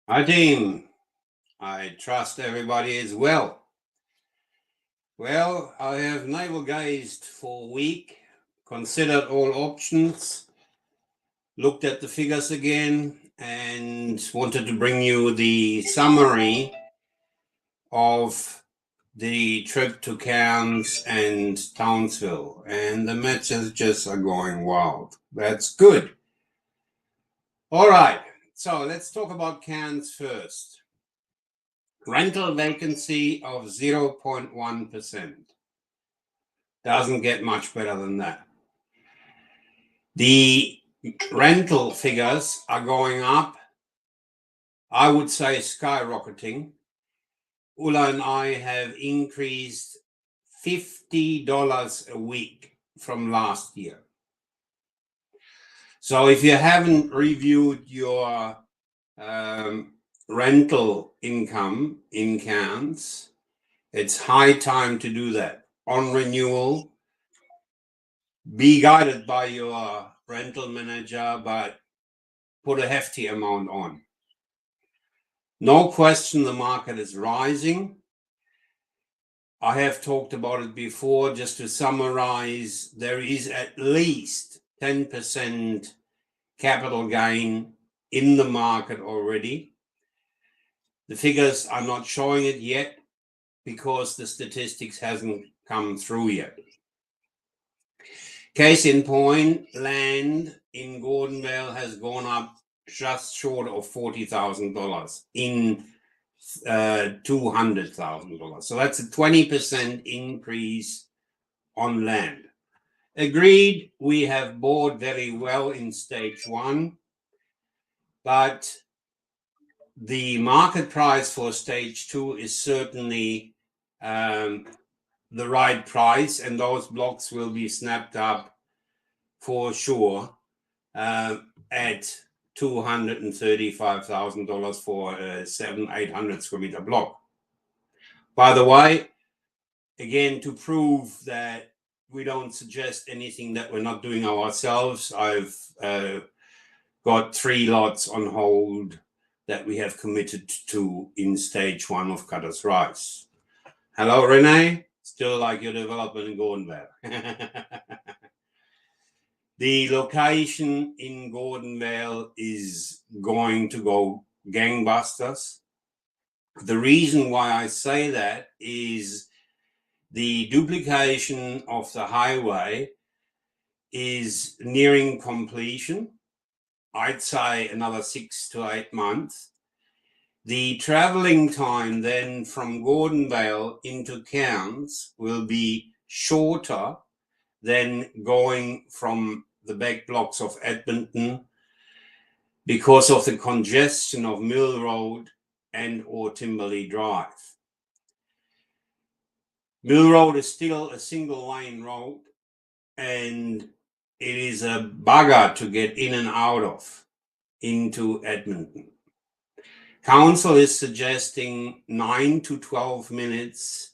Hi team, I trust everybody is well. Well, I have navel gazed for a week, considered all options, looked at the figures again, and wanted to bring you the summary of the trip to Cairns and Townsville. And the matches just are going wild. That's good. All right, so let's talk about Cairns first. Rental vacancy of 0.1%. Doesn't get much better than that. The rental figures are going up, I would say skyrocketing. Ulla and I have increased $50 a week from last year. So if you haven't reviewed your rental income in Cairns, it's high time to do that. On renewal, be guided by your rental manager, but put a hefty amount on. No question the market is rising. I have talked about it before. Just to summarize, there is at least 10% capital gain in the market already. The figures are not showing it yet because the statistics hasn't come through yet. Case in point, land in Gordonvale has gone up just short of $40,000 in $200,000. So that's a 20% increase on land. Agreed, we have bought very well in stage one, but the market price for stage two is certainly the right price, and those blocks will be snapped up for sure at $235,000 for a 700-800 square meter block. By the way, again, to prove that we don't suggest anything that we're not doing ourselves, I've got 3 lots on hold that we have committed to in stage one of Cutter's Rise. Hello, Renee. Still like your development in Gordonvale. The location in Gordonvale is going to go gangbusters. The reason why I say that is the duplication of the highway is nearing completion. I'd say another 6 to 8 months. The traveling time then from Gordonvale into Cairns will be shorter than going from the back blocks of Edmonton because of the congestion of Mill Road and or Timberley Drive. Mill Road is still a single lane road, and it is a bugger to get in and out of into Edmonton. Council is suggesting 9 to 12 minutes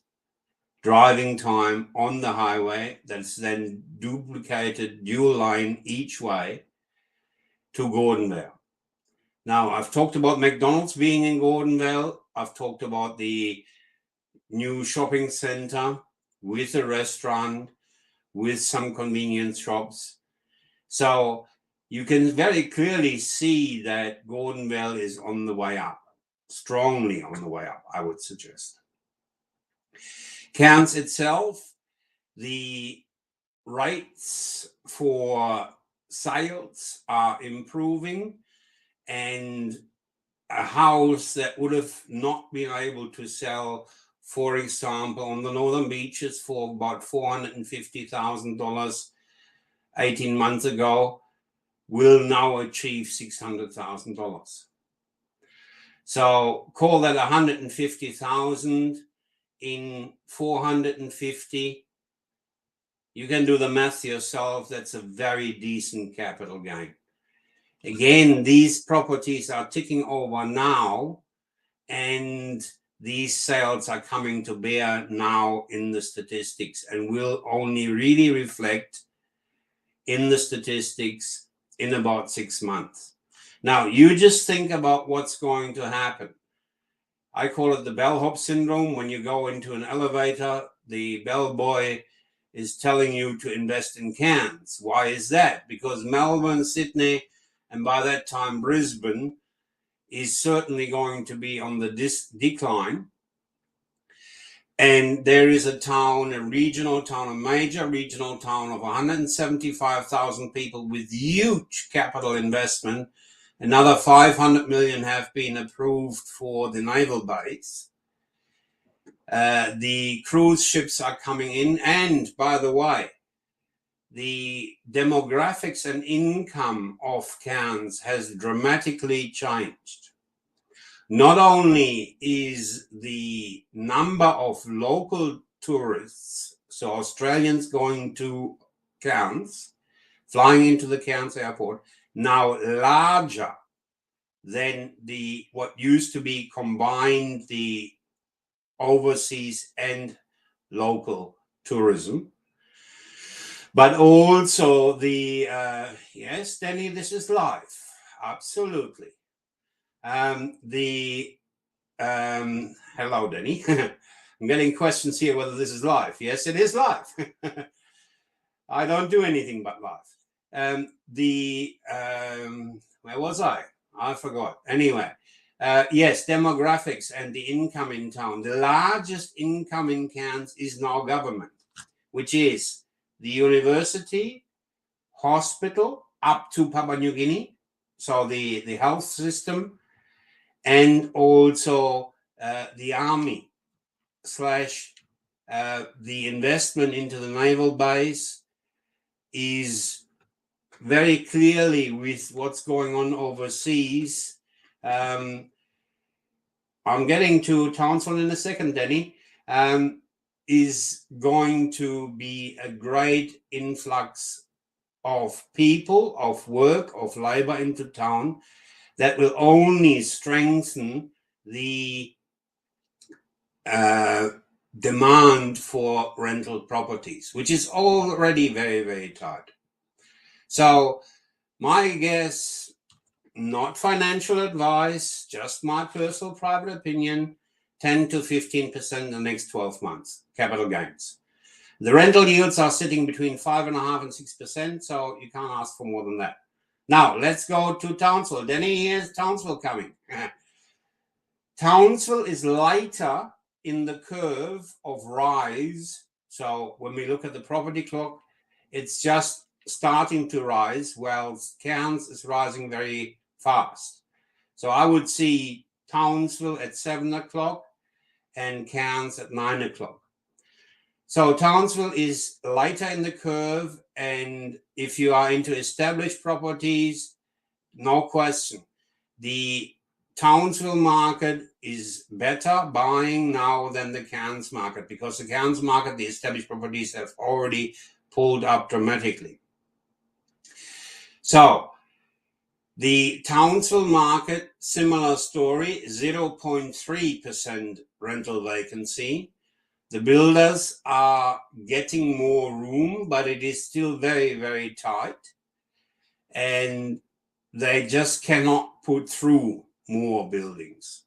driving time on the highway that's then duplicated dual line each way to Gordonvale. Now, I've talked about McDonald's being in Gordonvale. I've talked about the new shopping center with a restaurant, with some convenience shops. So you can very clearly see that Gordonvale is on the way up, strongly on the way up, I would suggest. Cairns itself, the rates for sales are improving, and a house that would have not been able to sell, for example, on the Northern Beaches for about $450,000 18 months ago will now achieve $600,000. So call that 150,000 in 450. You can do the math yourself. That's a very decent capital gain. Again, these properties are ticking over now, and these sales are coming to bear now in the statistics and will only really reflect in the statistics in about 6 months. Now, you just think about what's going to happen. I call it the bellhop syndrome. When you go into an elevator, the bellboy is telling you to invest in Cairns. Why is that? Because Melbourne, Sydney, and by that time Brisbane is certainly going to be on the decline. And there is a town, a regional town, a major regional town of 175,000 people with huge capital investment. Another 500 million have been approved for the naval base. The cruise ships are coming in. And by the way, the demographics and income of Cairns has dramatically changed. Not only is the number of local tourists, so Australians going to Cairns, flying into the Cairns airport, now larger than the what used to be combined the overseas and local tourism. But also the, yes, Danny, this is live. Absolutely. Hello, Danny. I'm getting questions here whether this is live. Yes, it is live. I don't do anything but live. Where was I? I forgot. Anyway, yes, demographics and the income in town. The largest income in Cairns is now government, which is the university, hospital, up to Papua New Guinea, so the health system, and also the army / the investment into the naval base is very clearly with what's going on overseas. I'm getting to Townsville in a second, Danny, is going to be a great influx of people, of work, of labor into town that will only strengthen the demand for rental properties, which is already very, very tight. So my guess, not financial advice, just my personal private opinion, 10 to 15% in the next 12 months, capital gains. The rental yields are sitting between 5.5% and 6%, so you can't ask for more than that. Now, let's go to Townsville. Danny, here's Townsville coming. Townsville is lighter in the curve of rise. So when we look at the property clock, it's just starting to rise, while Cairns is rising very fast. So I would see Townsville at 7 o'clock and Cairns at 9 o'clock. So Townsville is later in the curve, and if you are into established properties, no question. The Townsville market is better buying now than the Cairns market, because the Cairns market, the established properties have already pulled up dramatically. So the Townsville market, similar story, 0.3% rental vacancy. The builders are getting more room, but it is still very, very tight. And they just cannot put through more buildings.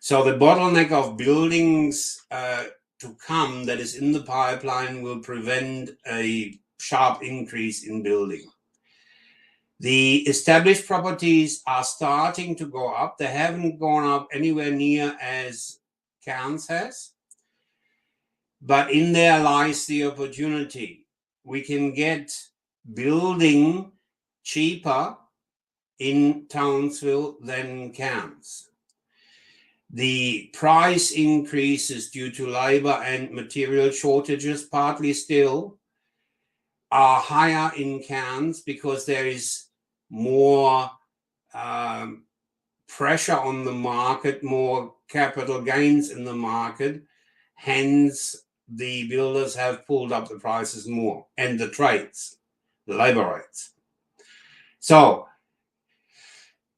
So the bottleneck of buildings to come that is in the pipeline will prevent a sharp increase in building. The established properties are starting to go up. They haven't gone up anywhere near as Cairns has. But in there lies the opportunity. We can get building cheaper in Townsville than Cairns. The price increases due to labor and material shortages, partly still, are higher in Cairns because there is more pressure on the market, more capital gains in the market. Hence, the builders have pulled up the prices more, and the trades, the labor rates. So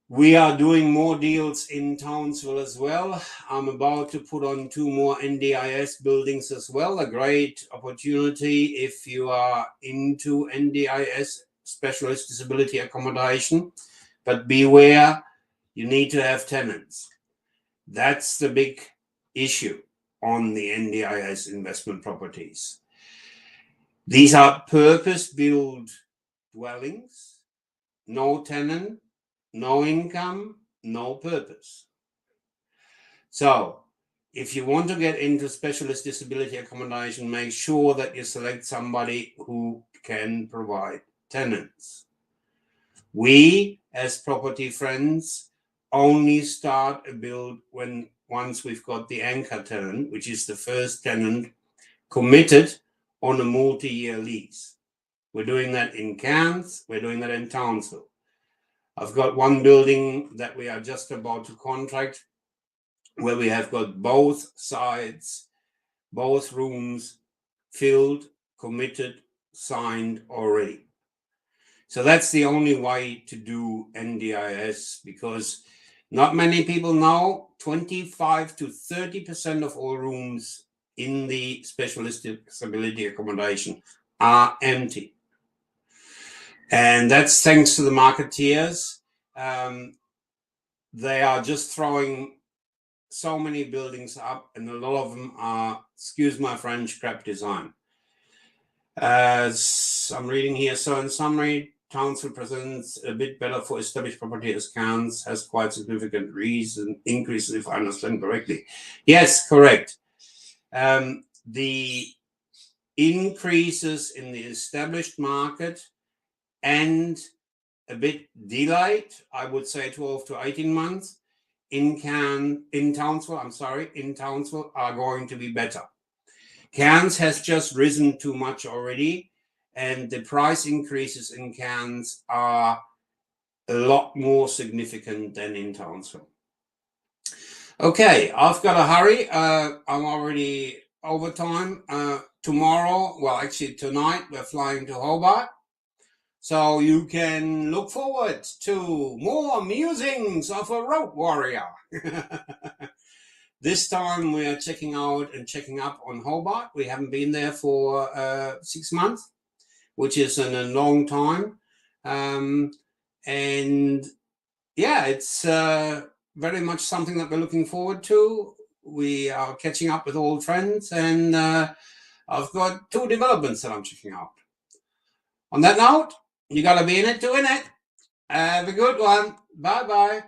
we are doing more deals in Townsville as well. I'm about to put on 2 more NDIS buildings as well. A great opportunity if you are into NDIS, specialist disability accommodation. But beware, you need to have tenants. That's the big issue on the NDIS investment properties. These are purpose-built dwellings, no tenant, no income, no purpose. So if you want to get into specialist disability accommodation, make sure that you select somebody who can provide tenants. We, as property friends, only start a build once we've got the anchor tenant, which is the first tenant committed on a multi-year lease. We're doing that in Cairns, we're doing that in Townsville. I've got one building that we are just about to contract where we have got both sides, both rooms filled, committed, signed already. So that's the only way to do NDIS, because not many people know 25 to 30% of all rooms in the specialist disability accommodation are empty. And that's thanks to the marketeers. They are just throwing so many buildings up, and a lot of them are, excuse my French, crap design. As I'm reading here, so in summary, Townsville presents a bit better for established property as Cairns has quite significant increases, if I understand correctly. Yes, correct. The increases in the established market and a bit delayed, I would say 12 to 18 months, in Townsville are going to be better. Cairns has just risen too much already, and the price increases in Cairns are a lot more significant than in Townsville. Okay, I've got to hurry. I'm already over time. Tomorrow, well, actually tonight, we're flying to Hobart. So you can look forward to more musings of a road warrior. This time we are checking out and checking up on Hobart. We haven't been there for 6 months, which is in a long time. And yeah, it's very much something that we're looking forward to. We are catching up with old friends, and I've got 2 developments that I'm checking out. On that note, you got to be in it to win it. Have a good one. Bye-bye.